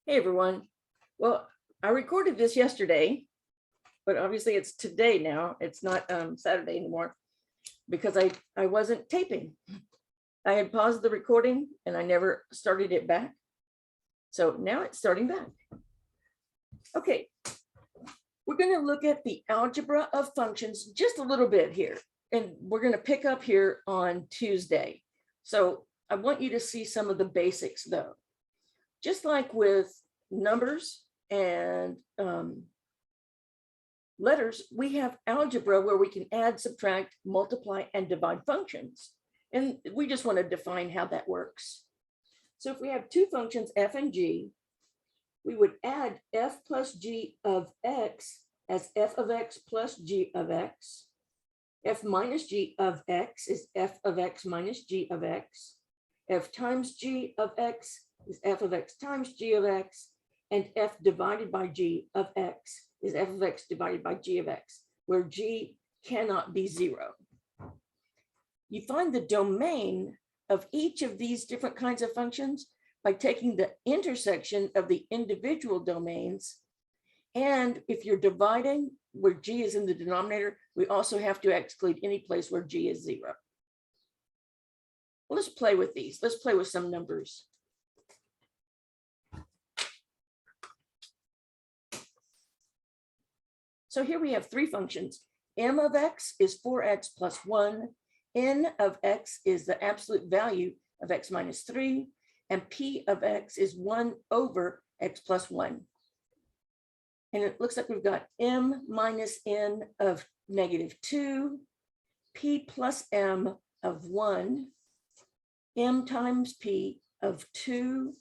Hey everyone. Well, I recorded this yesterday, but obviously it's today now. It's not Saturday anymore because I wasn't taping. I had paused the recording and I never started it back. So now it's starting back. Okay, we're going to look at the algebra of functions just a little bit here, and we're going to pick up here on Tuesday. So I want you to see some of the basics though. Just like with numbers and letters, we have algebra where we can add, subtract, multiply, and divide functions. And we just want to define how that works. So if we have two functions, f and g, we would add f plus g of x as f of x plus g of x. F minus g of x is f of x minus g of x. F times g of x is f of x times g of x, and f divided by g of x is f of x divided by g of x, where g cannot be 0. You find the domain of each of these different kinds of functions by taking the intersection of the individual domains. And if you're dividing where g is in the denominator, we also have to exclude any place where g is 0. Well, let's play with these. Let's play with some numbers. So here we have three functions. M of x is 4x plus 1. N of x is the absolute value of x minus 3. And P of x is 1 over x plus 1. And it looks like we've got M minus N of negative 2, P plus M of 1, M times P of 2,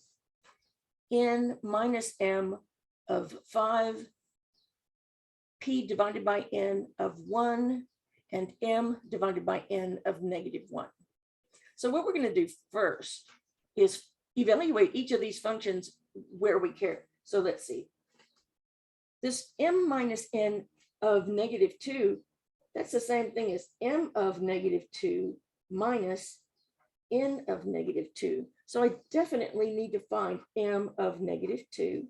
N minus M of 5, P divided by N of 1, and M divided by N of negative 1. So what we're going to do first is evaluate each of these functions where we care. So let's see. This M minus N of negative 2, that's the same thing as M of negative 2 minus N of negative 2. So I definitely need to find M of negative 2.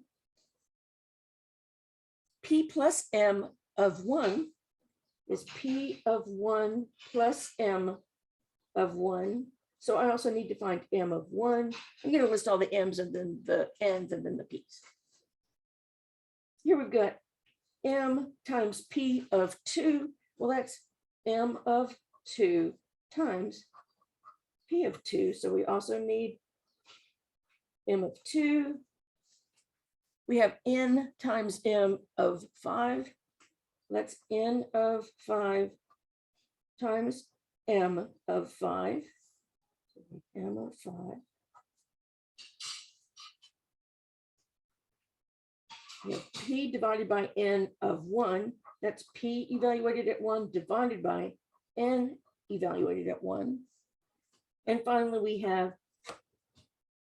P plus M of 1 is P of 1 plus M of 1. So I also need to find M of 1. I'm going to list all the M's and then the N's and then the P's. Here we've got M times P of 2. Well, that's M of 2 times P of 2. So we also need M of 2. We have N times M of 5. That's N of 5 times M of 5. M of 5. We have P divided by N of 1. That's P evaluated at 1 divided by N evaluated at 1. And finally, we have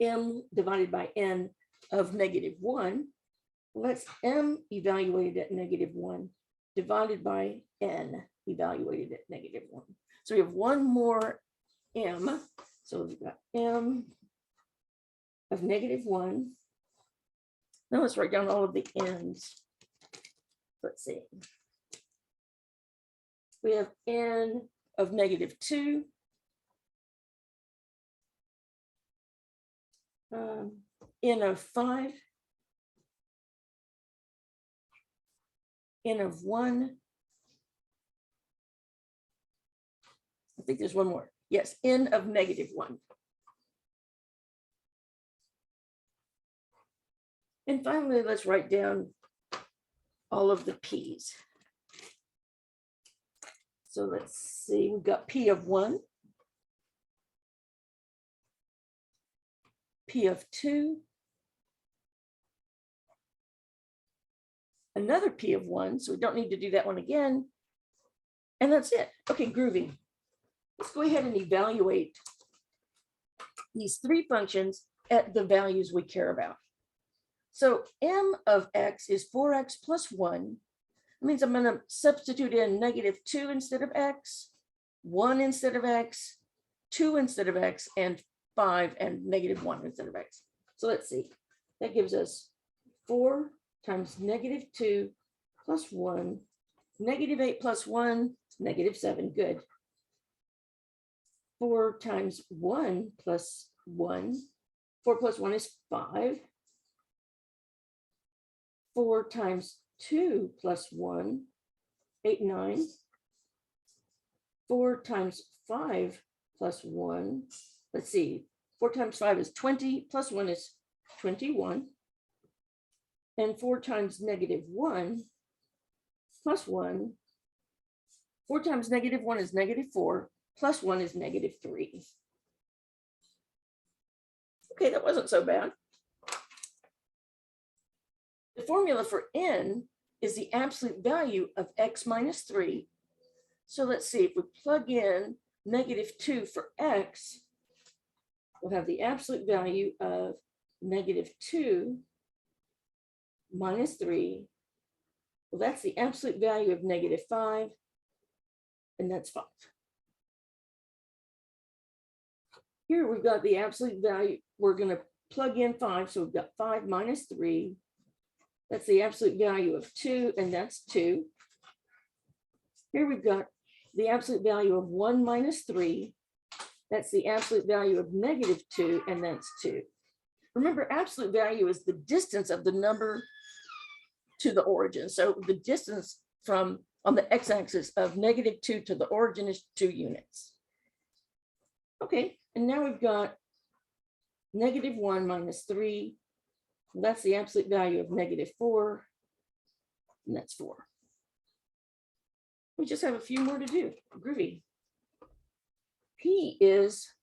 M divided by N of negative 1. Well, that's M evaluated at negative 1 divided by N evaluated at negative 1. So we have one more M. So we've got M of negative 1. Now let's write down all of the N's. Let's see. We have N of negative 2. N of 5. N of 1. I think there's one more. Yes, N of negative 1. And finally, let's write down all of the P's. So let's see, we've got P of 1, P of 2, another P of 1, so we don't need to do that one again. And that's it. Okay, groovy. Let's go ahead and evaluate these three functions at the values we care about. So M of x is 4x plus 1. That means I'm going to substitute in negative 2 instead of x, 1 instead of x, 2 instead of x, and 5 and negative 1 instead of x. So let's see. That gives us 4 times -2 plus 1, -8 plus 1, -7, good. 4 times 1 plus 1, 4 plus 1 is 5. 4 times 2 plus 1, 8, 9. 4 times 5 plus 1, let's see, 4 times 5 is 20, plus 1 is 21. And 4 times -1 plus 1, 4 times -1 is -4, plus 1 is -3. Okay, that wasn't so bad. The formula for n is the absolute value of x minus 3. So let's see, if we plug in -2 for x, we'll have the absolute value of -2 minus 3. Well, that's the absolute value of -5, and that's 5. Here we've got the absolute value. We're going to plug in 5, so we've got 5 minus 3. That's the absolute value of 2, and that's 2. Here we've got the absolute value of 1 minus 3. That's the absolute value of -2, and that's 2. Remember, absolute value is the distance of the number to the origin. So the distance from on the x-axis of -2 to the origin is 2 units. Okay, and now we've got -1 minus 3. That's the absolute value of -4, and that's 4. We just have a few more to do. Groovy. P is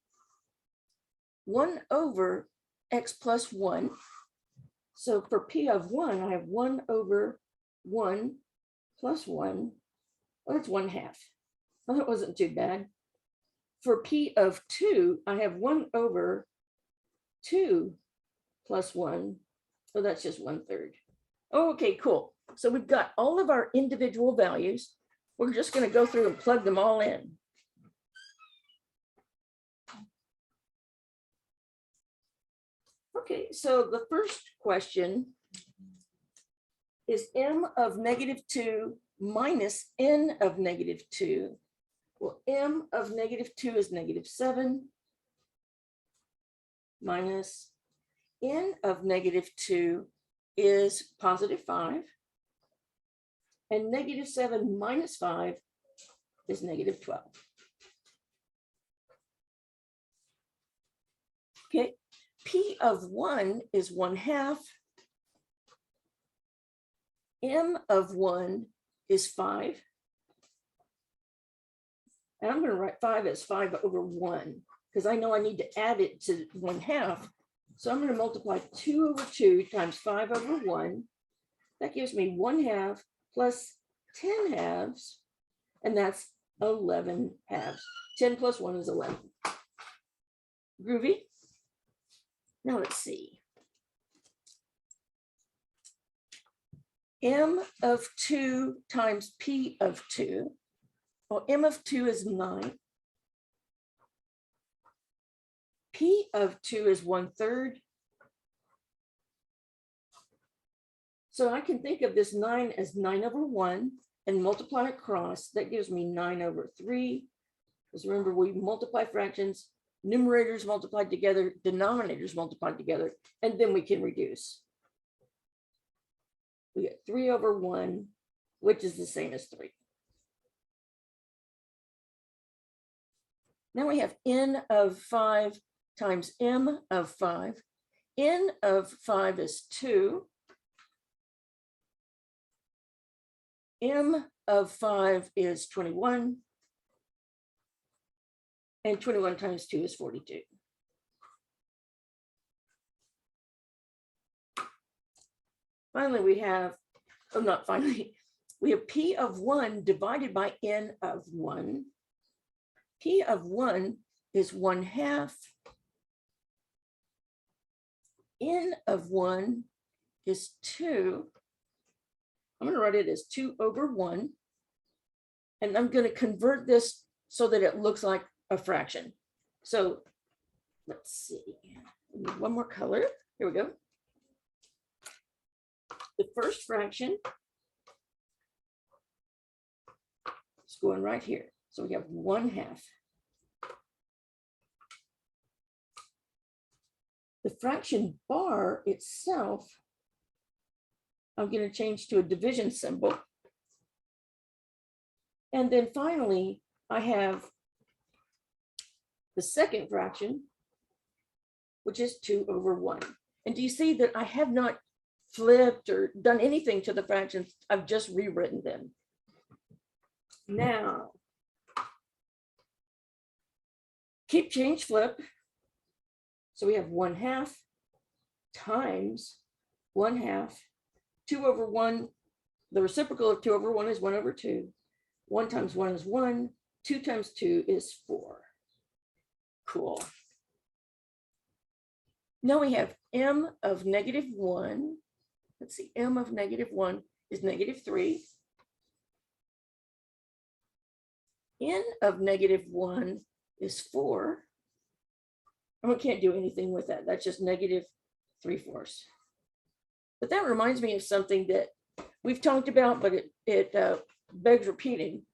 1 over x plus 1. So for P of 1, I have 1 over 1 plus 1. Well, that's 1/2. Well, that wasn't too bad. For P of 2, I have 1 over 2 plus 1. So that's just 1/3. Oh, okay, cool. So we've got all of our individual values. We're just going to go through and plug them all in. Okay, so the first question is m of -2 minus n of -2. Well, m of -2 is -7 minus n of -2 is +5. And -7 minus 5 is -12. Okay, P of 1 is 1/2. M of 1 is 5. And I'm going to write 5 as 5 over 1, because I know I need to add it to 1/2. So I'm going to multiply 2 over 2 times 5 over 1. That gives me 1/2 plus 10 halves, and that's 11 halves. 10 plus 1 is 11. Groovy. Now let's see. M of 2 times P of 2. Well, M of 2 is 9. P of 2 is 1/3. So I can think of this 9 as 9 over 1 and multiply across. That gives me 9 over 3. Because remember, we multiply fractions, numerators multiplied together, denominators multiplied together, and then we can reduce. We get 3 over 1, which is the same as 3. Now we have n of 5 times m of 5. N of 5 is 2. M of 5 is 21. And 21 times 2 is 42. Finally, we have, oh, not finally, we have P of 1 divided by n of 1. P of 1 is 1/2. N of 1 is 2. I'm going to write it as 2 over 1. And I'm going to convert this so that it looks like a fraction. So let's see. One more color. Here we go. the first fraction is going right here. So we have 1/2. The fraction bar itself, I'm going to change to a division symbol. And then finally, I have the second fraction, which is 2/1. And do you see that I have not flipped or done anything to the fractions? I've just rewritten them. Now, keep, change, flip. So we have 1/2 times 1/2, 2/1. The reciprocal of 2/1 is 1/2. 1 times 1 is 1. 2 times 2 is 4. Cool. Now we have m of -1. Let's see, m of -1 is -3. N of -1 is 4. And we can't do anything with that. That's just -3/4. But that reminds me of something that we've talked about, but it begs repeating.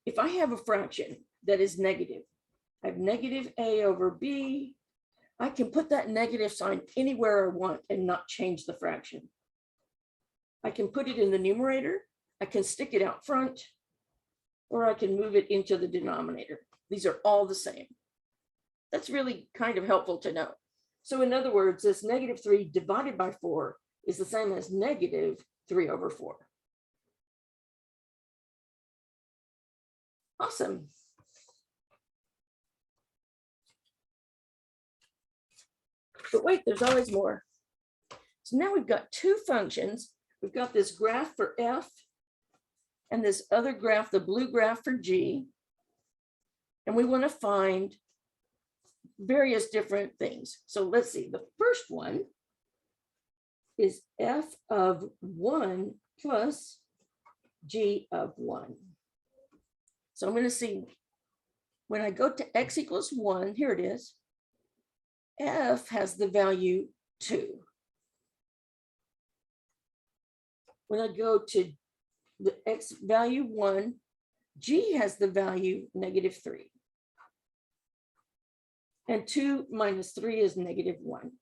If I have a fraction that is negative, I have -a/b. I can put that negative sign anywhere I want and not change the fraction. I can put it in the numerator, I can stick it out front, or I can move it into the denominator. These are all the same. That's really kind of helpful to know. So in other words, this -3 divided by 4 is the same as -3/4. Awesome. But wait, there's always more. So now we've got two functions. We've got this graph for f and this other graph, the blue graph for g. And we want to find various different things. So let's see, the first one is f of 1 plus g of 1. So I'm going to see when I go to x equals 1, here it is, f has the value 2. When I go to the x value 1, g has the value -3. And 2 minus 3 is -1.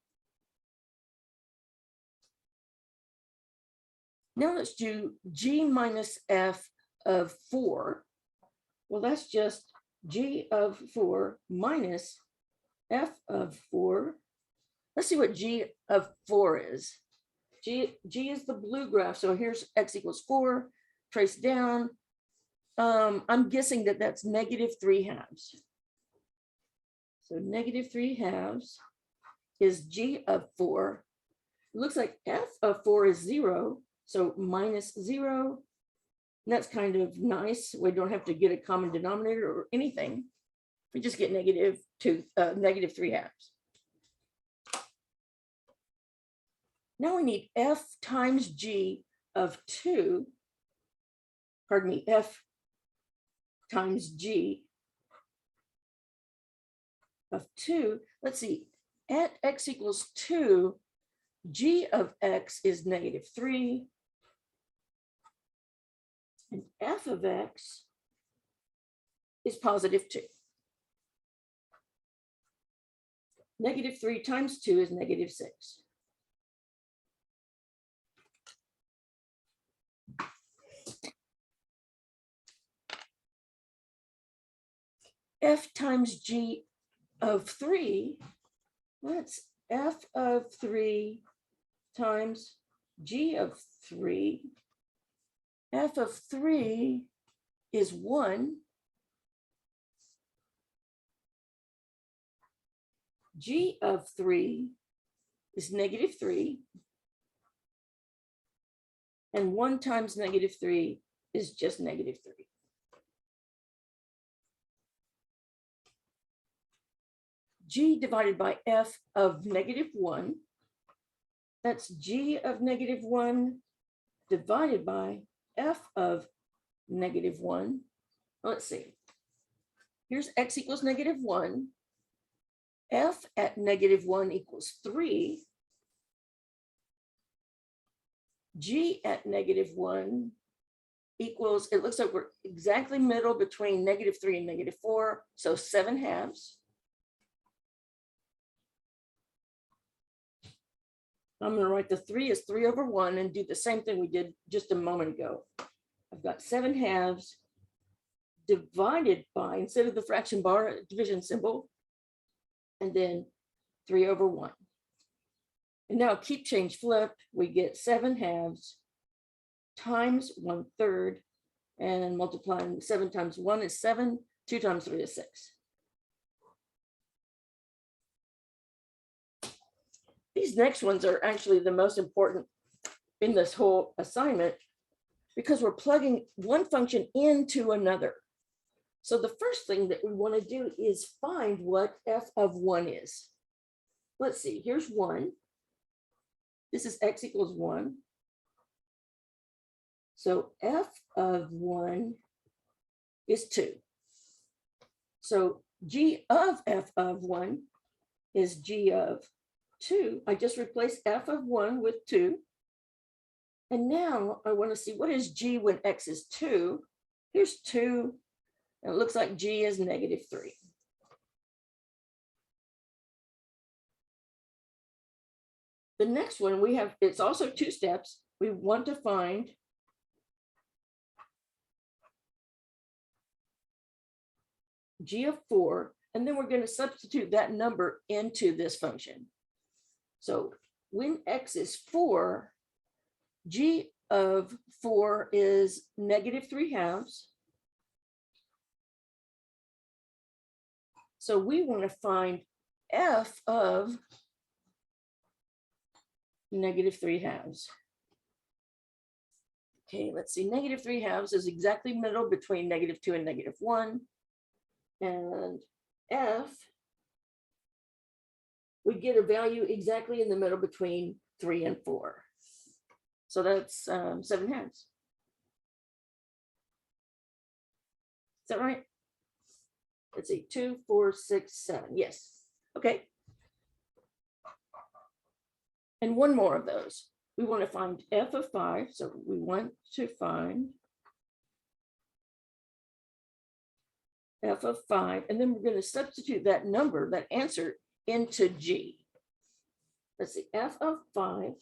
Now let's do g minus f of 4. Well, that's just g of 4 minus f of 4. Let's see what g of 4 is. G is the blue graph. So here's x equals 4, trace down. I'm guessing that that's -3/2. So -3/2 is g of 4. It looks like f of 4 is 0, so -0. And that's kind of nice. We don't have to get a common denominator or anything. We just get -3/2. Now we need f times g of 2. Pardon me, f times g of 2. Let's see, at x equals 2, g of x is -3. And f of x is +2. -3 times 2 is -6. F times g of 3, that's f of 3 times g of 3. F of 3 is 1. G of 3 is -3. And 1 times -3 is just -3. G divided by f of -1, that's g of -1 divided by f of -1. Let's see. Here's x equals -1. F at -1 equals 3. G at -1 equals, it looks like we're exactly middle between -3 and -4, so 7/2. I'm going to write the 3 as 3/1 and do the same thing we did just a moment ago. I've got 7/2 divided by, instead of the fraction bar, division symbol, and then 3/1. And now keep change flip, we get 7/2 times 1/3, and multiplying 7 times 1 is 7, 2 times 3 is 6. These next ones are actually the most important in this whole assignment because we're plugging one function into another. So the first thing that we want to do is find what f of 1 is. Let's see, here's 1. This is x equals 1. So f of 1 is 2. So g of f of 1 is g of 2. I just replaced f of 1 with 2. And now I want to see what is g when x is 2. Here's 2. And it looks like g is -3. The next one we have, it's also 2 steps. We want to find g of 4, and then we're going to substitute that number into this function. So when x is 4, g of 4 is -3/2. So we want to find f of -3/2. Okay, let's see. -3/2 is exactly middle between -2 and -1. And f, we get a value exactly in the middle between 3 and 4. So that's 7/2. Is that right? Let's see, 2, 4, 6, 7. Yes. Okay. And one more of those. We want to find f of 5. So we want to find f of 5. And then we're going to substitute that number, that answer, into g. Let's see, f of 5.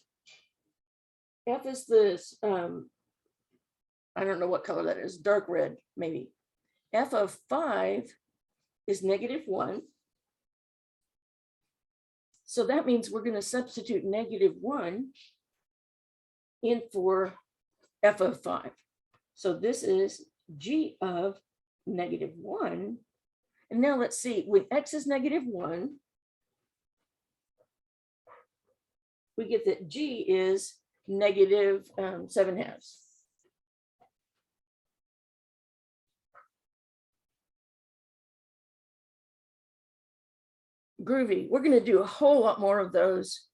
F is this, I don't know what color that is, dark red, maybe. F of 5 is -1. So that means we're going to substitute -1 in for f of 5. So this is g of -1. And now let's see, when x is -1, we get that g is -7/2. Groovy. We're going to do a whole lot more of those,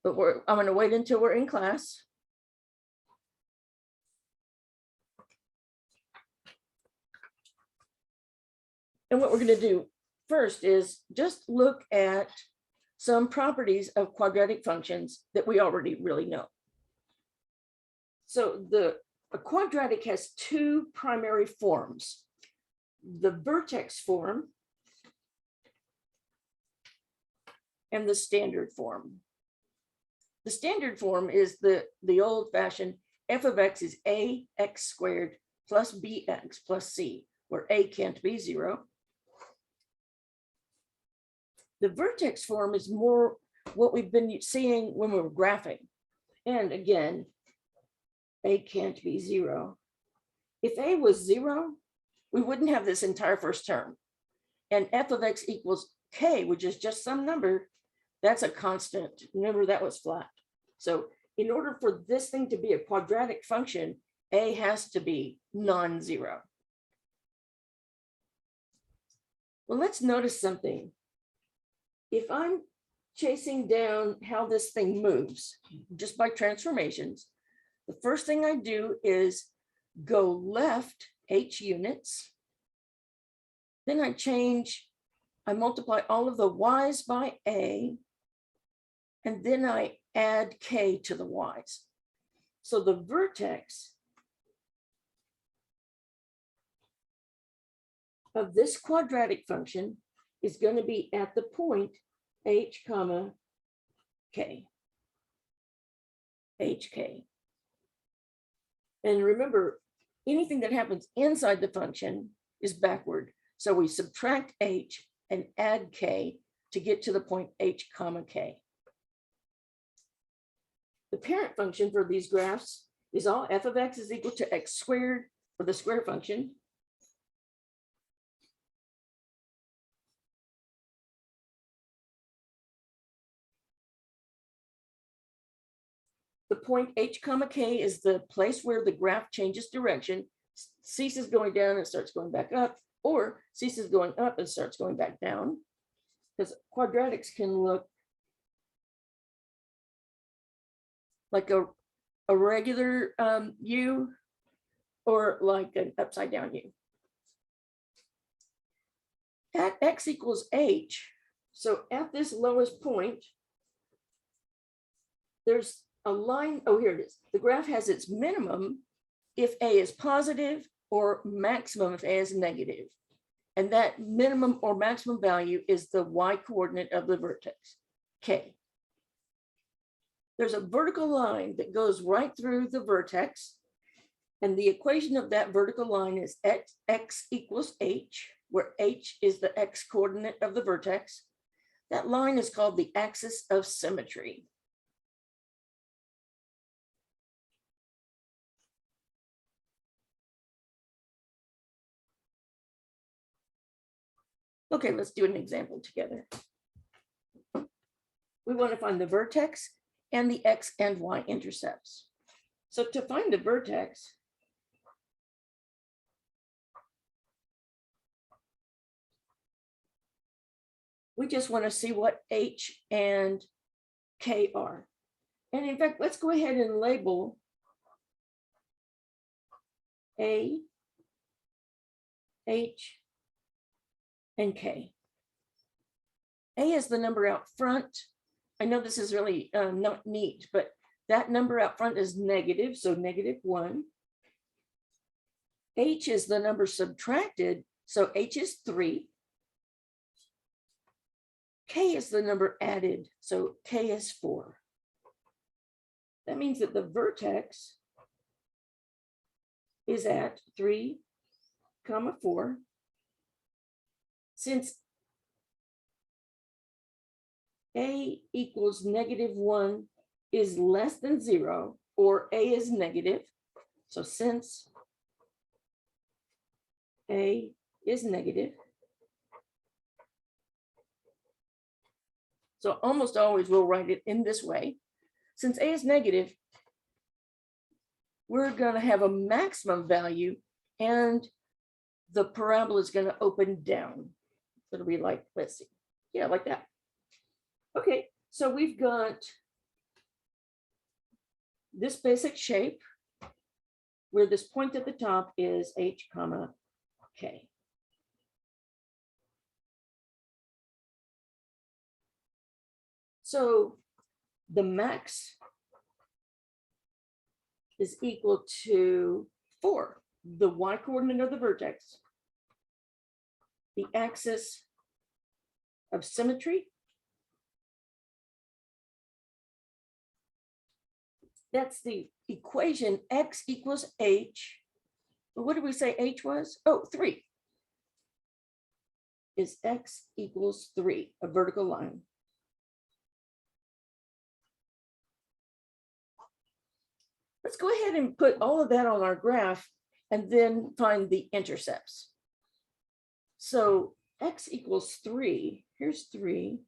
but I'm going to wait until we're in class. And what we're going to do first is just look at some properties of quadratic functions that we already really know. So a quadratic has 2 primary forms: the vertex form and the standard form. The standard form is the old-fashioned f of x is ax squared plus bx plus c, where a can't be 0. The vertex form is more what we've been seeing when we were graphing. And again, a can't be 0. If a was 0, we wouldn't have this entire first term. And f of x equals k, which is just some number, that's a constant. Remember, that was flat. So in order for this thing to be a quadratic function, a has to be non-zero. Well, let's notice something. If I'm chasing down how this thing moves just by transformations, the first thing I do is go left h units. Then I multiply all of the y's by a, and then I add k to the y's. So the vertex of this quadratic function is going to be at the point h comma k. hk. And remember, anything that happens inside the function is backward. So we subtract h and add k to get to the point h comma k. The parent function for these graphs is all f of x is equal to x squared for the square function. The point h comma k is the place where the graph changes direction, ceases going down and starts going back up, or ceases going up and starts going back down. Because quadratics can look like a regular U or like an upside down U. At x equals h, so at this lowest point, there's a line, oh, here it is. The graph has its minimum if a is positive or maximum if a is negative. And that minimum or maximum value is the y coordinate of the vertex, k. There's a vertical line that goes right through the vertex. And the equation of that vertical line is x equals h, where h is the x coordinate of the vertex. That line is called the axis of symmetry. Okay, let's do an example together. We want to find the vertex and the x and y intercepts. So to find the vertex, we just want to see what h and k are. And in fact, let's go ahead and label a, h, and k. A is the number out front. I know this is really not neat, but that number out front is negative, so -1. H is the number subtracted, so h is 3. K is the number added, so k is 4. That means that the vertex is at 3, 4. Since a equals -1 is less than 0, or a is negative, so since a is negative, so almost always we'll write it in this way. Since a is negative, we're going to have a maximum value and the parabola is going to open down. It'll be like, let's see, yeah, like that. Okay, so we've got this basic shape where this point at the top is h comma k. So the max is equal to 4, the y coordinate of the vertex, the axis of symmetry. That's the equation x equals h. But what did we say h was? Oh, 3. Is x equals 3, a vertical line. Let's go ahead and put all of that on our graph and then find the intercepts. So x equals 3, here's 3.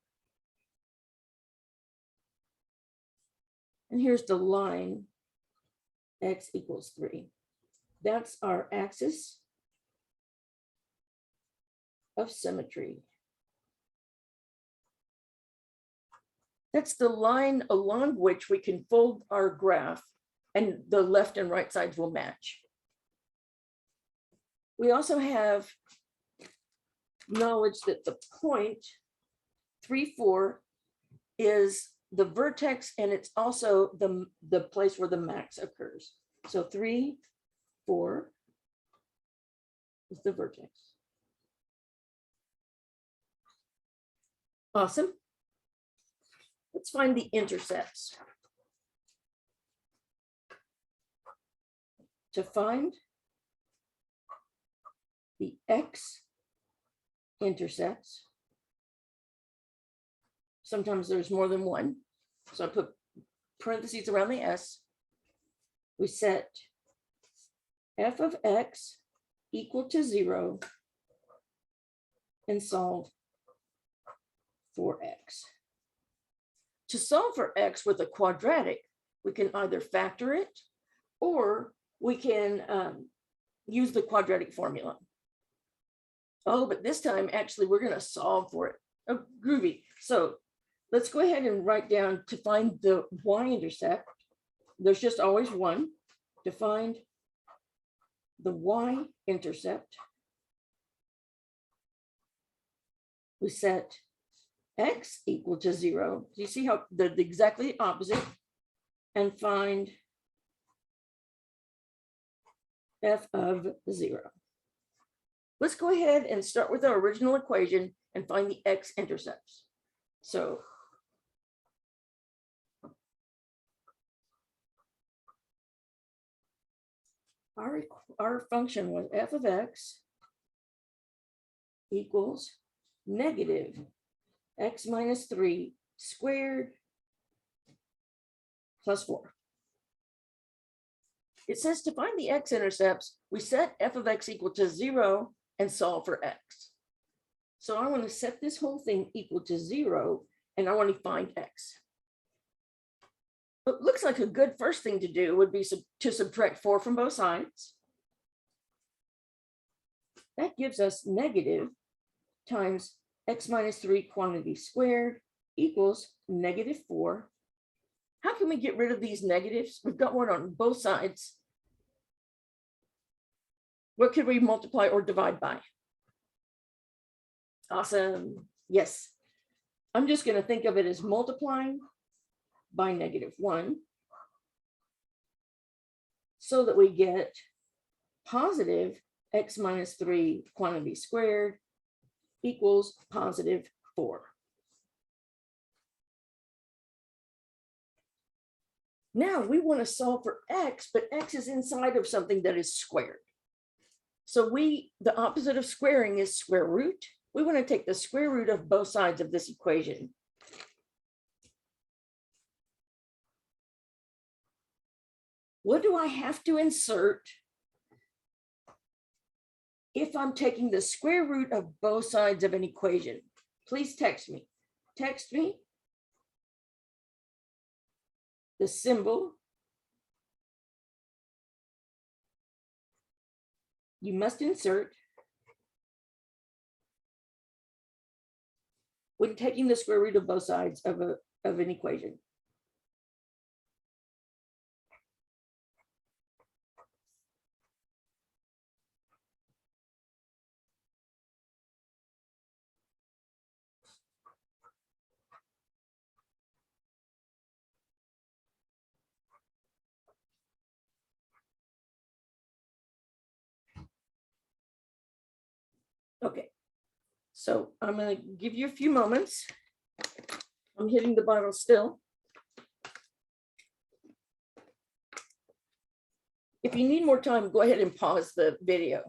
And here's the line, x equals 3. That's our axis of symmetry. That's the line along which we can fold our graph and the left and right sides will match. We also have knowledge that the point 3, 4 is the vertex, and it's also the place where the max occurs. So 3, 4 is the vertex. Awesome. Let's find the intercepts. To find the x-intercepts, sometimes there's more than one. So I put parentheses around the s. We set f of x equal to 0 and solve for x. To solve for x with a quadratic, we can either factor it or we can use the quadratic formula. Oh, but this time, actually, we're going to solve for it. Oh, groovy. So let's go ahead and write down to find the y-intercept. There's just always one. To find the y-intercept, we set x equal to 0. Do you see how they're exactly opposite? And find f of 0. Let's go ahead and start with our original equation and find the x-intercepts. So our function was f of x equals negative x minus 3 squared plus 4. It says to find the x-intercepts, we set f of x equal to 0 and solve for x. So I want to set this whole thing equal to 0, and I want to find x. It looks like a good first thing to do would be to subtract 4 from both sides. That gives us negative times x minus 3 quantity squared equals negative 4. How can we get rid of these negatives? We've got one on both sides. What could we multiply or divide by? Awesome. Yes. I'm just going to think of it as multiplying by negative 1 so that we get positive x minus 3 quantity squared equals positive 4. Now we want to solve for x, but x is inside of something that is squared. So the opposite of squaring is square root. We want to take the square root of both sides of this equation. What do I have to insert if I'm taking the square root of both sides of an equation? Please text me. Text me the symbol you must insert when taking the square root of both sides of an equation. Okay, so I'm going to give you a few moments. I'm hitting the bottle still. If you need more time, go ahead and pause the video.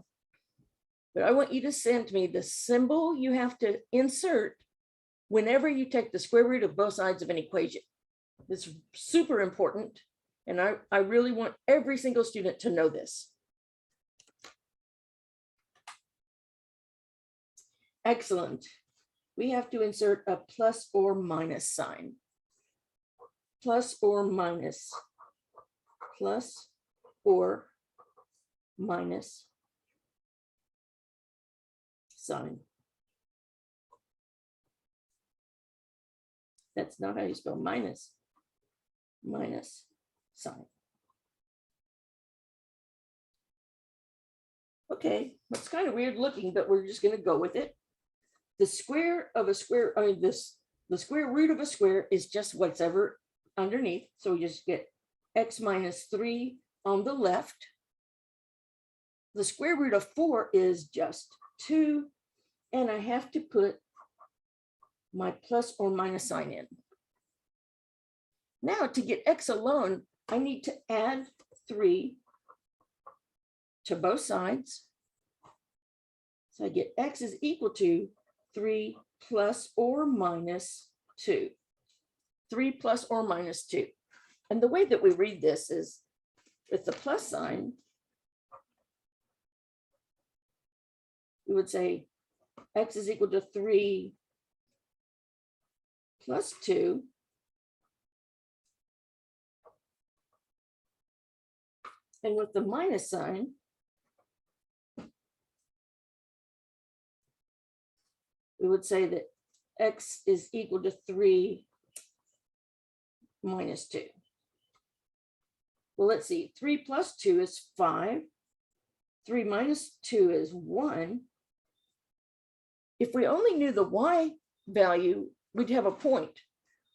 But I want you to send me the symbol you have to insert whenever you take the square root of both sides of an equation. It's super important, and I really want every single student to know this. Excellent. We have to insert a plus or minus sign. Plus or minus. Plus or minus sign. That's not how you spell minus. Minus sign. Okay, that's kind of weird looking, but we're just going to go with it. The square of a square, this The square root of a square is just what's ever underneath. So we just get x minus 3 on the left. The square root of 4 is just 2. And I have to put my plus or minus sign in. Now to get x alone, I need to add 3 to both sides. So I get x is equal to 3 plus or minus 2. 3 plus or minus 2. And the way that we read this is with the plus sign, we would say x is equal to 3 plus 2 and with the minus sign, we would say that x is equal to 3 minus 2. Well, let's see, 3 plus 2 is 5. 3 minus 2 is 1. If we only knew the y value, we'd have a point,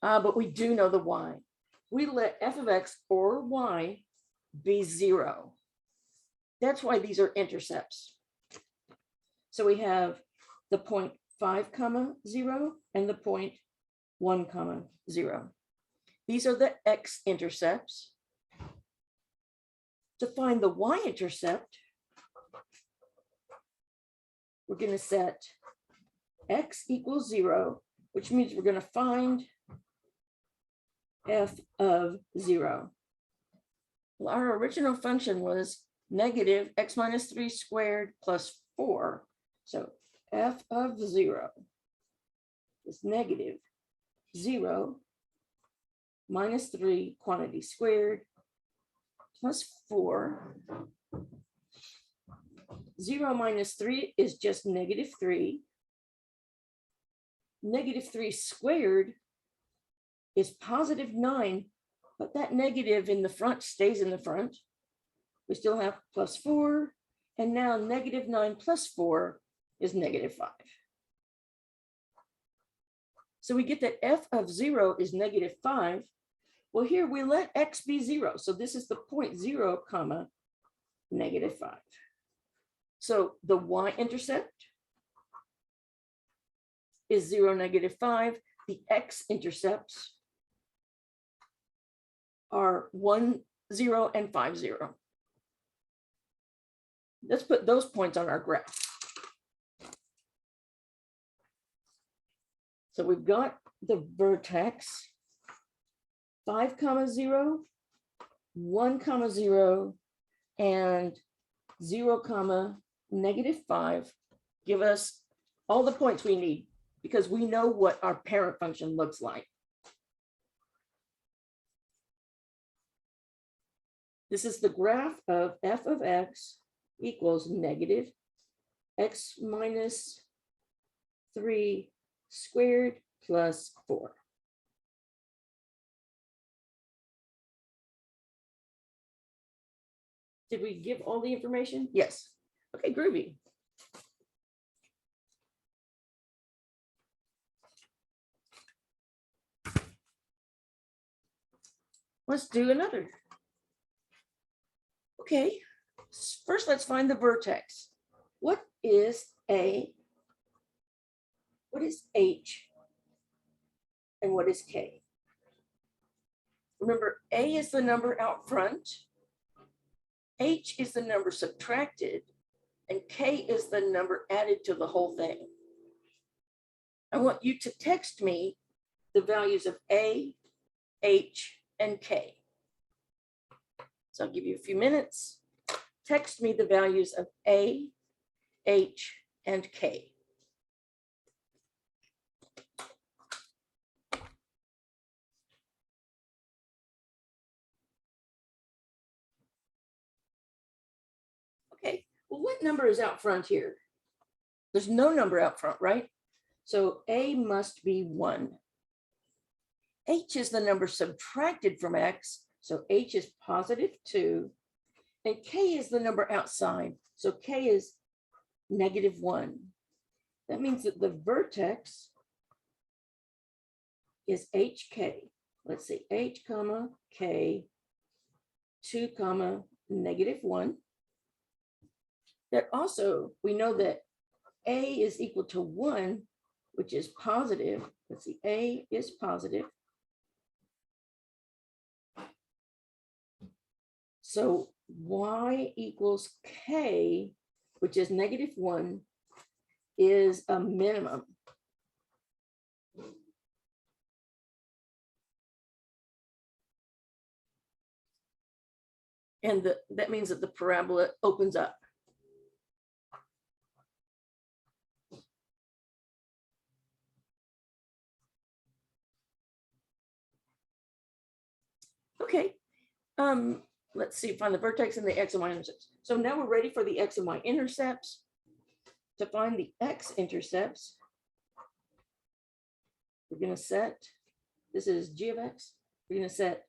but we do know the y. We let f of x or y be 0. That's why these are intercepts. So we have the point 5, 0 and the point 1, 0. These are the x-intercepts. To find the y-intercept, we're going to set x equals 0, which means we're going to find f of 0. Well, our original function was negative x minus 3 squared plus 4. So f of 0 is negative 0 minus 3 quantity squared plus 4. 0 minus 3 is just negative 3. Negative 3 squared is positive 9, but that negative in the front stays in the front. We still have plus 4, and now negative 9 plus 4 is negative 5. So we get that f of 0 is negative 5. Well, here we let x be 0. So this is the point 0, comma, negative 5. So the y-intercept is 0, negative 5. The x-intercepts are 1, 0, and 5, 0. Let's put those points on our graph. So we've got the vertex 5, 0, 1, 0, and 0, negative 5 give us all the points we need because we know what our parent function looks like. This is the graph of f of x equals negative x minus 3 squared plus 4. Did we give all the information? Yes. Okay, groovy. Let's do another. Okay, first let's find the vertex. What is A? What is H? And what is K? Remember, A is the number out front, H is the number subtracted, and K is the number added to the whole thing. I want you to text me the values of A, H, and K. So I'll give you a few minutes. Text me the values of A, H, and K. Okay, well, what number is out front here? There's no number out front, right? So A must be 1. H is the number subtracted from X, so H is positive 2. And K is the number outside, so K is negative 1. That means that the vertex is HK. Let's see, H comma K 2 comma -1. That also, we know that A is equal to 1, which is positive. Let's see, A is positive. So Y equals K, which is -1, is a minimum. And that means that the parabola opens up. Okay, let's see, find the vertex and the X and Y intercepts. So now we're ready for the X and Y intercepts. To find the X intercepts, we're going to set, this is G of X, we're going to set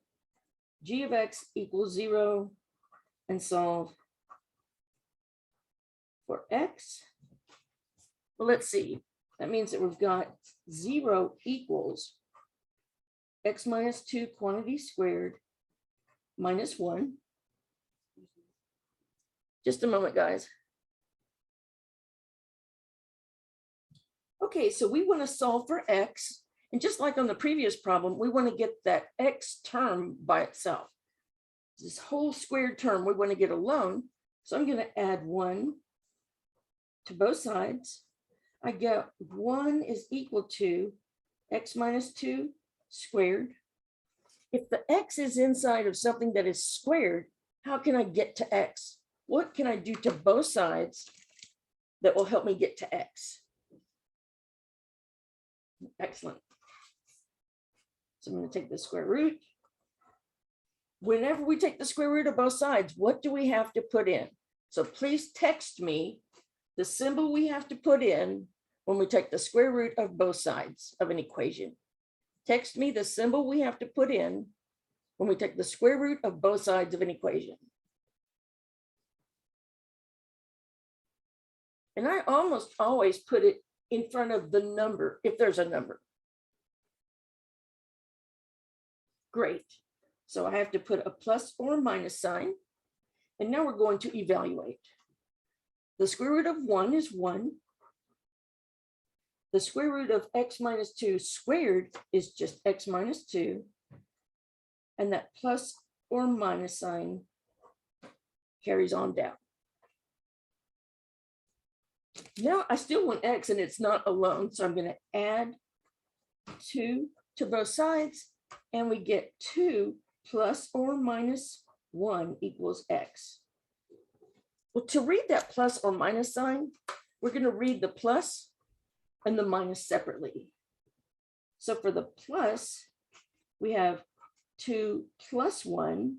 G of X equals 0 and solve for X. Well, let's see, that means that we've got 0 equals X minus 2 quantity squared minus 1. Just a moment, guys. Okay, so we want to solve for X. And just like on the previous problem, we want to get that X term by itself. This whole squared term we want to get alone. So I'm going to add 1 to both sides. I get 1 is equal to X minus 2 squared. If the X is inside of something that is squared, how can I get to X? What can I do to both sides that will help me get to X? Excellent. So I'm going to take the square root. Whenever we take the square root of both sides, what do we have to put in? So please text me the symbol we have to put in when we take the square root of both sides of an equation. Text me the symbol we have to put in when we take the square root of both sides of an equation. And I almost always put it in front of the number, if there's a number. Great. So I have to put a plus or a minus sign. And now we're going to evaluate. The square root of 1 is 1. The square root of X minus 2 squared is just X minus 2. And that plus or minus sign carries on down. Now I still want X and it's not alone. So I'm going to add 2 to both sides and we get 2 plus or minus 1 equals X. Well, to read that plus or minus sign, we're going to read the plus and the minus separately. So for the plus, we have 2 plus 1,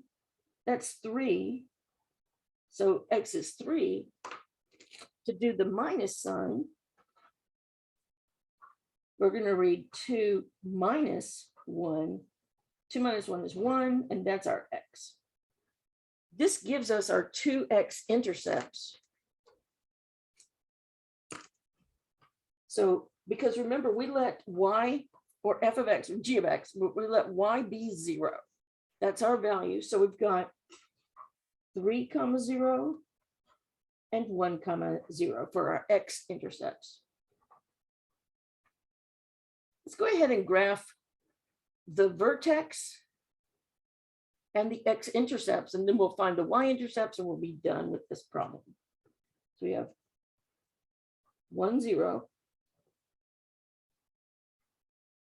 that's 3. So X is 3. To do the minus sign, we're going to read 2 minus 1. 2 minus 1 is 1, and that's our X. This gives us our 2X intercepts. So, because remember, we let Y or f of X or G of X, we let Y be 0. That's our value. So we've got 3, 0, and 1, 0 for our X intercepts. Let's go ahead and graph the vertex and the X intercepts, and then we'll find the Y intercepts and we'll be done with this problem. So we have 1, 0,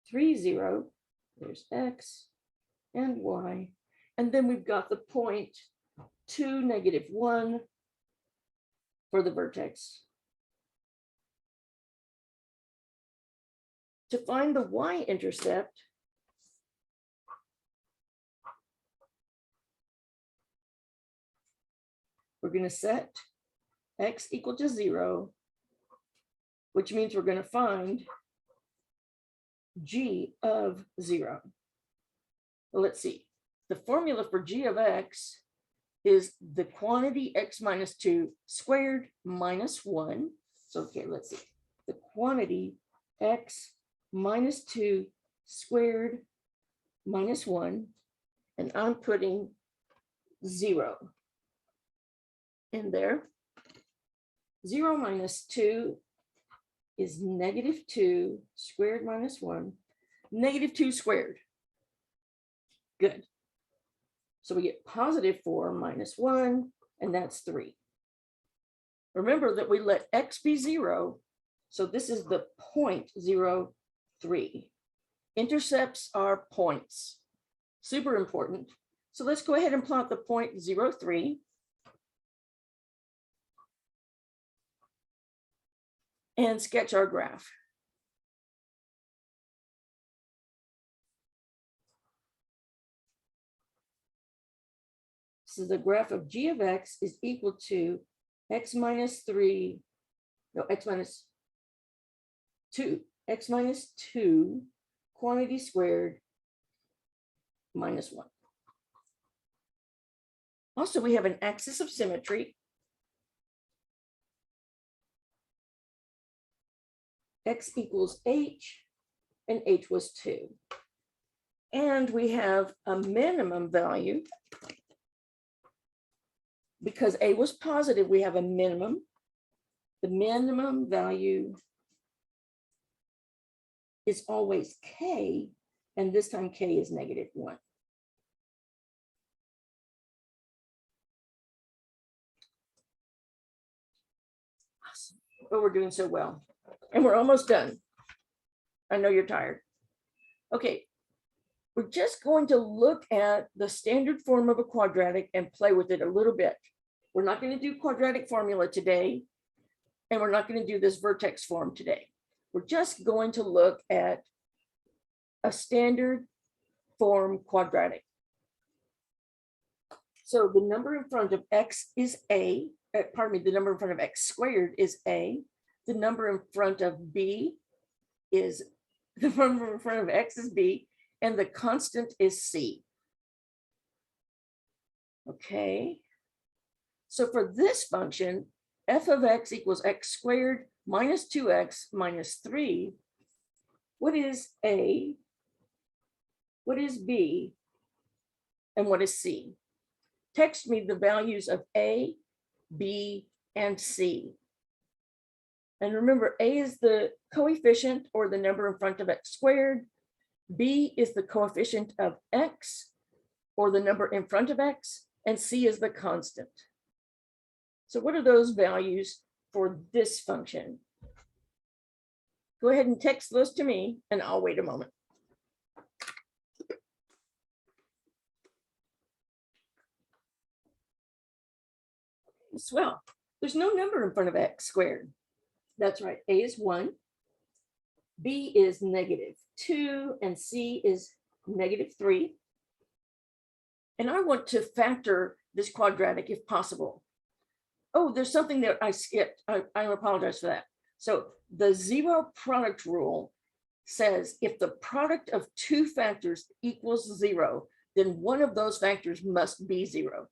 3, 0, there's X and Y, and then we've got the point 2, -1 for the vertex. To find the Y-intercept, we're going to set X equal to 0, which means we're going to find G of 0. Well, let's see. The formula for G of X is the quantity X minus 2 squared minus 1. So, okay, let's see. The quantity X minus 2 squared minus 1, and I'm putting 0 in there. 0 minus 2 is negative 2 squared minus 1, negative 2 squared. Good. So we get positive 4 minus 1, and that's 3. Remember that we let x be 0, so this is the point 0, 3. Intercepts are points. Super important. So let's go ahead and plot the point 0, 3. And sketch our graph. So the graph of g of x is equal to x minus 2, x minus 2 quantity squared minus 1. Also, we have an axis of symmetry. X equals h, and h was 2. And we have a minimum value. Because a was positive, we have a minimum. The minimum value is always k, and this time k is negative 1. Awesome. Oh, we're doing so well. And we're almost done. I know you're tired. Okay, we're just going to look at the standard form of a quadratic and play with it a little bit. We're not going to do quadratic formula today, and we're not going to do this vertex form today. We're just going to look at a standard form quadratic. So the number in front of x is a, the number in front of x squared is a. The number in front of b is, the number in front of x is b, and the constant is c. Okay. So for this function, f of x equals x squared minus 2x minus 3. What is a? What is b? And what is c? Text me the values of a, b, and c. And remember, a is the coefficient or the number in front of x squared. B is the coefficient of x or the number in front of x, and c is the constant. So what are those values for this function? Go ahead and text those to me, and I'll wait a moment. Well, there's no number in front of x squared. That's right, a is 1, b is negative 2, and c is negative 3. And I want to factor this quadratic if possible. Oh, there's something that I skipped. I apologize for that. So the zero product rule says if the product of two factors equals 0, then one of those factors must be 0.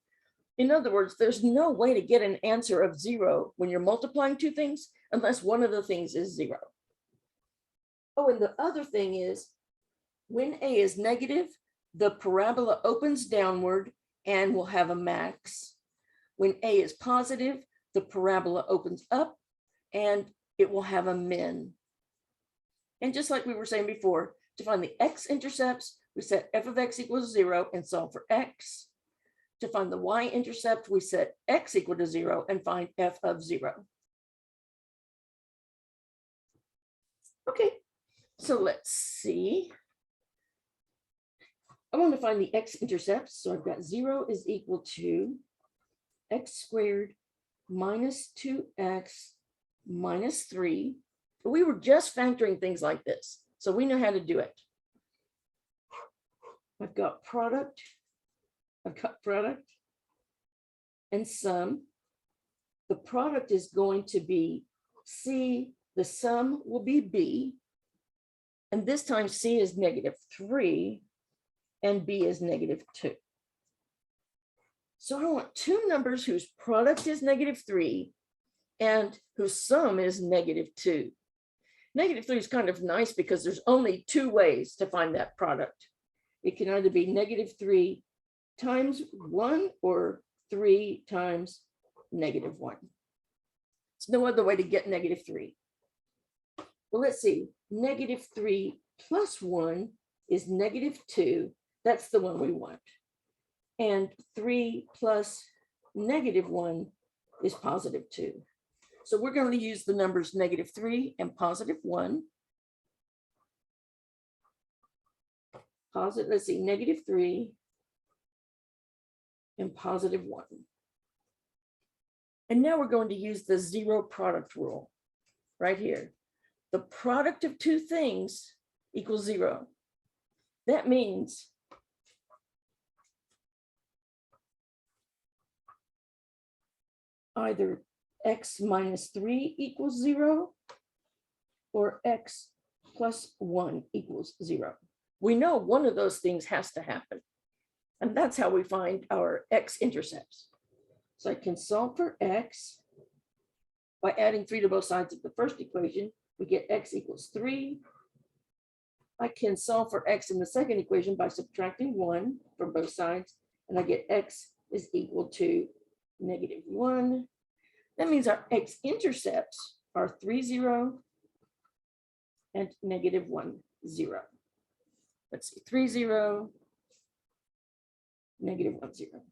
In other words, there's no way to get an answer of 0 when you're multiplying two things unless one of the things is 0. Oh, and the other thing is when a is negative, the parabola opens downward and will have a max. When a is positive, the parabola opens up and it will have a min. And just like we were saying before, to find the x-intercepts, we set f of x equals 0 and solve for x. To find the y-intercept, we set x equal to 0 and find f of 0. Okay, so let's see. I want to find the x-intercepts, so I've got 0 is equal to x squared minus 2x minus 3. We were just factoring things like this, so we know how to do it. I've got product and sum. The product is going to be c, the sum will be b, and this time c is negative 3 and b is negative 2. So I want two numbers whose product is negative 3 and whose sum is negative 2. Negative 3 is kind of nice because there's only two ways to find that product. It can either be -3 times 1 or 3 times -1. There's no other way to get -3. Well, let's see. -3 plus 1 is -2. That's the one we want. And 3 plus -1 is +2. So we're going to use the numbers -3 and +1. Let's see, -3 and +1. And now we're going to use the zero product rule right here. The product of two things equals 0. That means either x minus 3 equals 0 or x plus 1 equals 0. We know one of those things has to happen. And that's how we find our x-intercepts. So I can solve for x by adding 3 to both sides of the first equation. We get x equals 3. I can solve for x in the second equation by subtracting 1 from both sides, and I get x is equal to -1. That means our x-intercepts are 3, 0 and -1, 0. Let's see, 3, 0, -1, 0.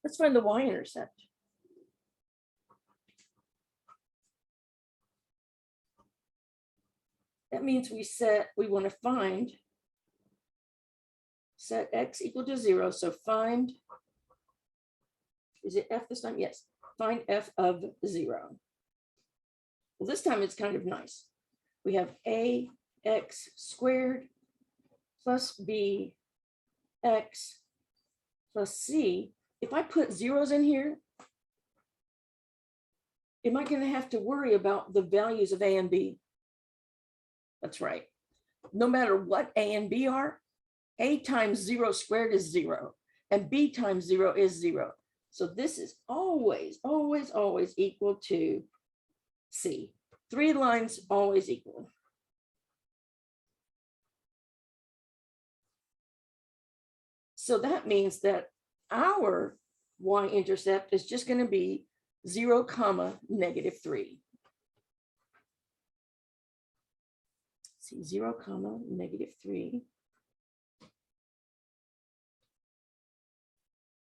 Let's find the y-intercept. That means we want to set x equal to 0. So find, is it f this time? Yes, find f of 0. Well, this time it's kind of nice. We have ax squared plus bx plus c. If I put zeros in here, am I going to have to worry about the values of a and b? That's right. No matter what a and b are, a times 0 squared is 0, and b times 0 is 0. So this is always, always, always equal to c. 3 lines always equal. So that means that our y-intercept is just going to be 0, -3. See, 0, -3.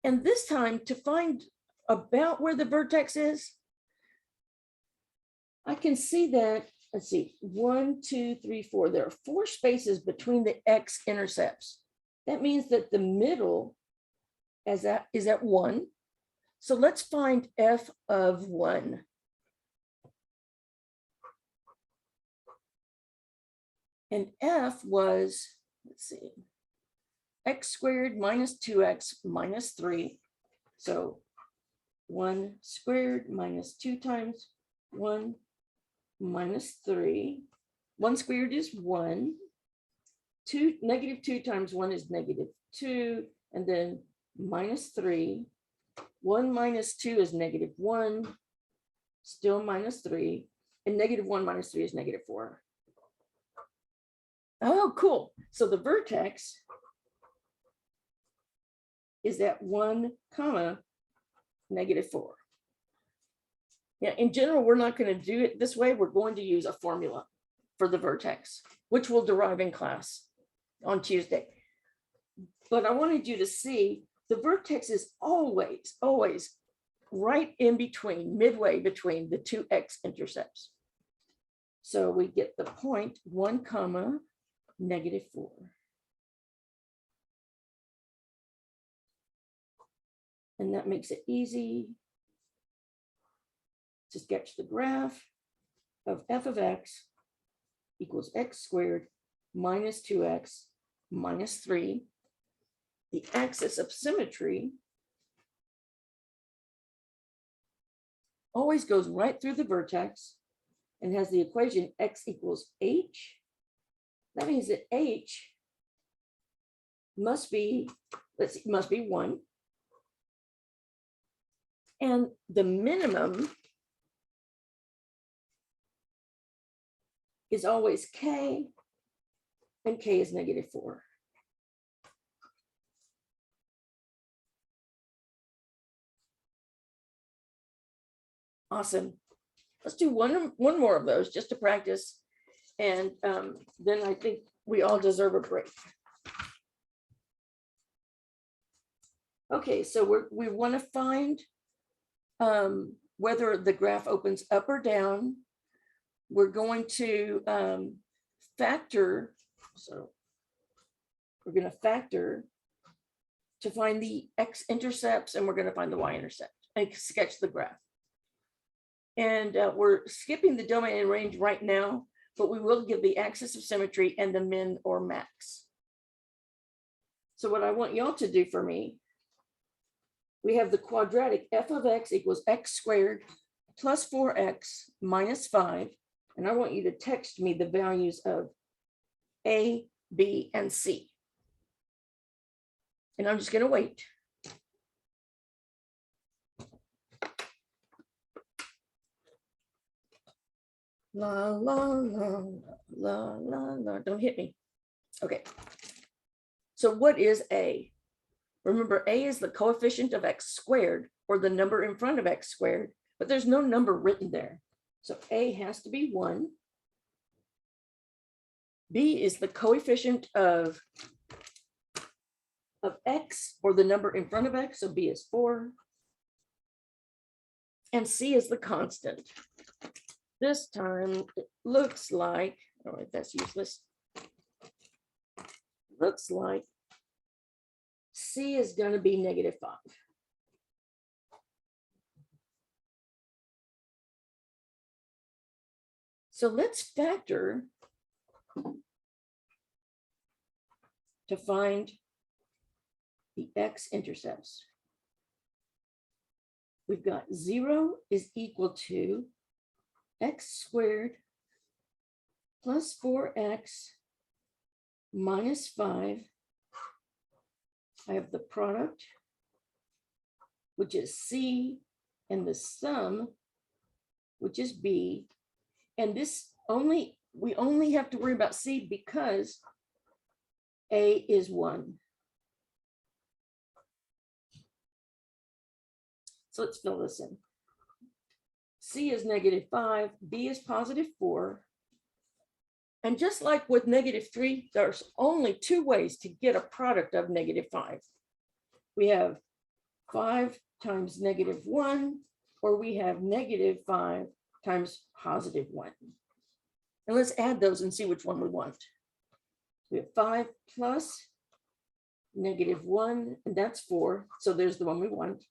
And this time, to find about where the vertex is, I can see that, let's see, 1, 2, 3, 4. There are 4 spaces between the x-intercepts. That means that the middle is at 1. So let's find f of 1. And f was, let's see, x squared minus 2x minus 3. So 1 squared minus 2 times 1 minus 3. 1 squared is 1. -2 times 1 is -2. And then minus 3. 1 minus 2 is -1. Still minus 3. And -1 minus 3 is -4. Oh, cool. So the vertex is at 1, -4. Yeah, in general, we're not going to do it this way. We're going to use a formula for the vertex, which we'll derive in class on Tuesday. But I wanted you to see the vertex is always, always right in between, midway between the two x-intercepts. So we get the point 1, -4. And that makes it easy to sketch the graph of f of x equals x squared minus 2x minus 3. The axis of symmetry always goes right through the vertex and has the equation x equals h. That means that h must be, let's see, must be 1. And the minimum is always k, and k is -4. Awesome. Let's do one more of those just to practice. And then I think we all deserve a break. Okay, so we want to find whether the graph opens up or down. We're going to factor. So we're going to factor to find the x-intercepts, and we're going to find the y-intercept and sketch the graph. And we're skipping the domain and range right now, but we will give the axis of symmetry and the min or max. So what I want y'all to do for me, we have the quadratic f of x equals x squared plus 4x minus 5. And I want you to text me the values of A, B, and C. And I'm just going to wait. La, la, la, la, la, la. Don't hit me. Okay. So what is A? Remember, A is the coefficient of x squared, or the number in front of x squared, but there's no number written there. So A has to be 1. B is the coefficient of x, or the number in front of x, so B is 4. And C is the constant. This time it looks like, oh, that's useless. Looks like C is going to be -5. So let's factor to find the x-intercepts. We've got 0 is equal to x squared plus 4x minus 5. I have the product, which is C, and the sum, which is B. And this we only have to worry about C because A is 1. So let's fill this in. C is -5, B is +4. And just like with -3, there's only 2 ways to get a product of -5. We have 5 times -1, or we have -5 times +1. And let's add those and see which one we want. We have 5 plus -1, and that's 4. So there's the one we want.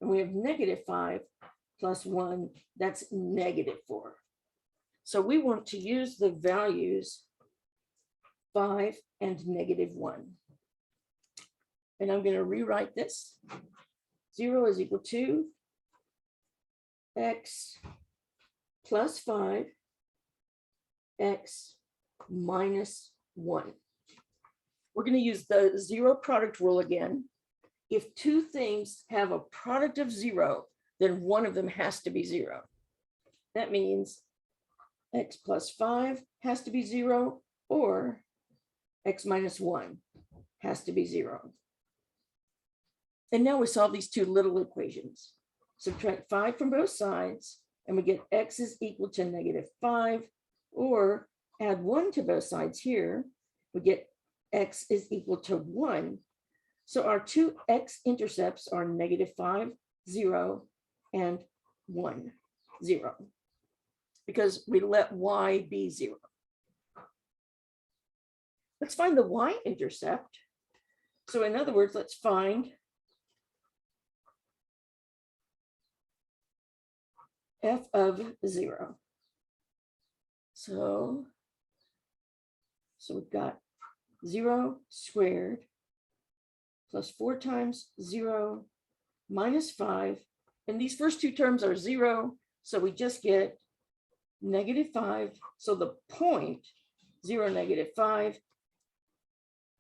And we have -5 plus 1, that's -4. So we want to use the values 5 and -1. And I'm going to rewrite this. 0 is equal to x plus 5, x minus 1. We're going to use the 0 product rule again. If 2 things have a product of 0, then one of them has to be 0. That means x plus 5 has to be 0, or x minus 1 has to be 0. And now we solve these 2 little equations. Subtract 5 from both sides, and we get x is equal to -5, or add 1 to both sides here, we get x is equal to 1. So our 2 x-intercepts are -5, 0, and 1, 0, because we let y be 0. Let's find the y-intercept. So in other words, let's find f of 0. So we've got 0 squared plus 4 times 0 minus 5. And these first 2 terms are 0. So we just get -5. So the point 0, -5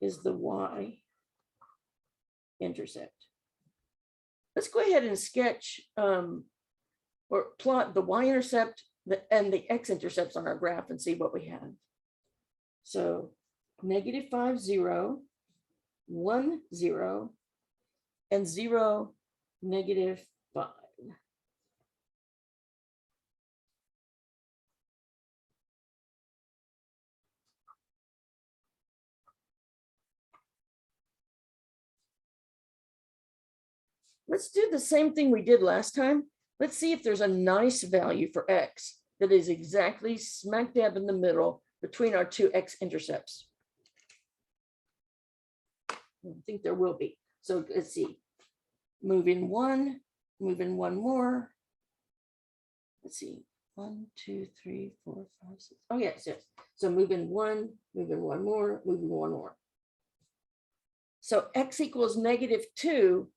is the y-intercept. Let's go ahead and sketch or plot the y-intercept and the x-intercepts on our graph and see what we have. So -5, 0, 1, 0, and 0, -5. Let's do the same thing we did last time. Let's see if there's a nice value for x that is exactly smack dab in the middle between our two x-intercepts. I think there will be. So let's see. Moving one more. Let's see. 1, 2, 3, 4, 5, 6. Oh, yes, yes. So moving one more, moving one more. So x equals -2.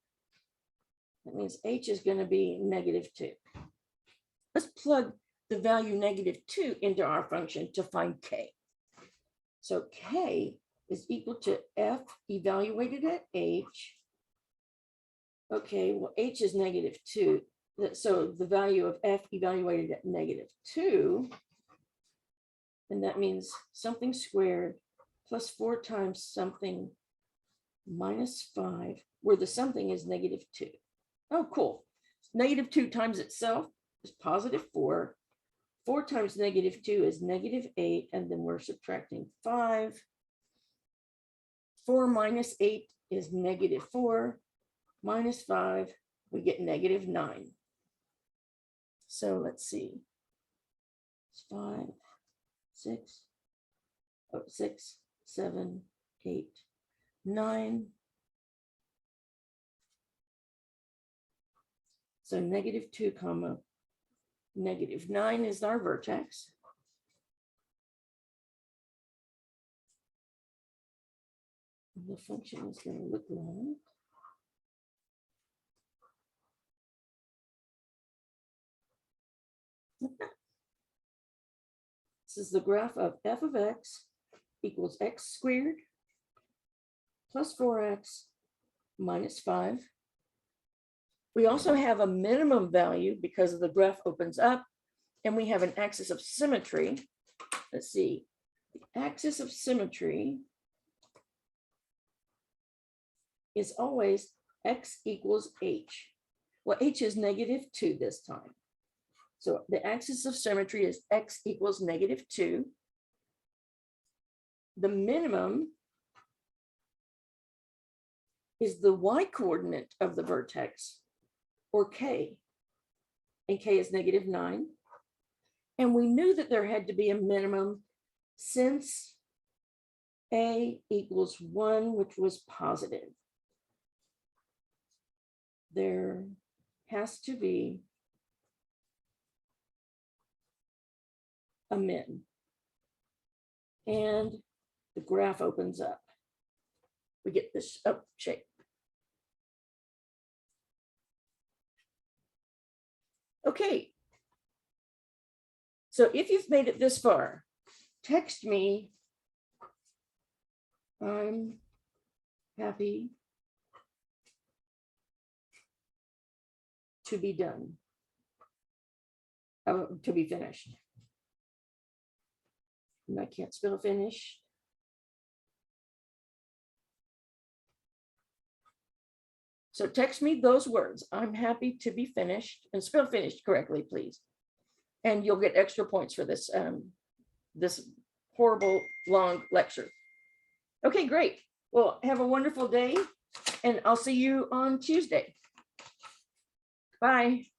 That means h is going to be -2. Let's plug the value -2 into our function to find k. So k is equal to f evaluated at h. Okay, well, h is -2. So the value of f evaluated at -2, and that means something squared plus 4 times something minus 5, where the something is -2. Oh, cool. -2 times itself is +4. 4 times -2 is -8, and then we're subtracting 5. 4 minus 8 is -4. Minus 5, we get -9. So let's see. It's 5, 6, 6, 7, 8, 9. So -2, comma, -9 is our vertex. The function is going to look like. This is the graph of f of x equals x squared plus 4x minus 5. We also have a minimum value because the graph opens up, and we have an axis of symmetry. Let's see, the axis of symmetry is always x equals h. Well, h is -2 this time. So the axis of symmetry is x equals -2. The minimum is the y coordinate of the vertex, or k, and k is -9. And we knew that there had to be a minimum since a equals 1, which was positive. There has to be a min, and the graph opens up. We get this up shape. Okay. So if you've made it this far, text me. I'm happy to be done. To be finished. And I can't spell finish. So text me those words. I'm happy to be finished, and spell finished correctly, please. And you'll get extra points for this, this horrible long lecture. Okay, great. Well, have a wonderful day, and I'll see you on Tuesday. Bye.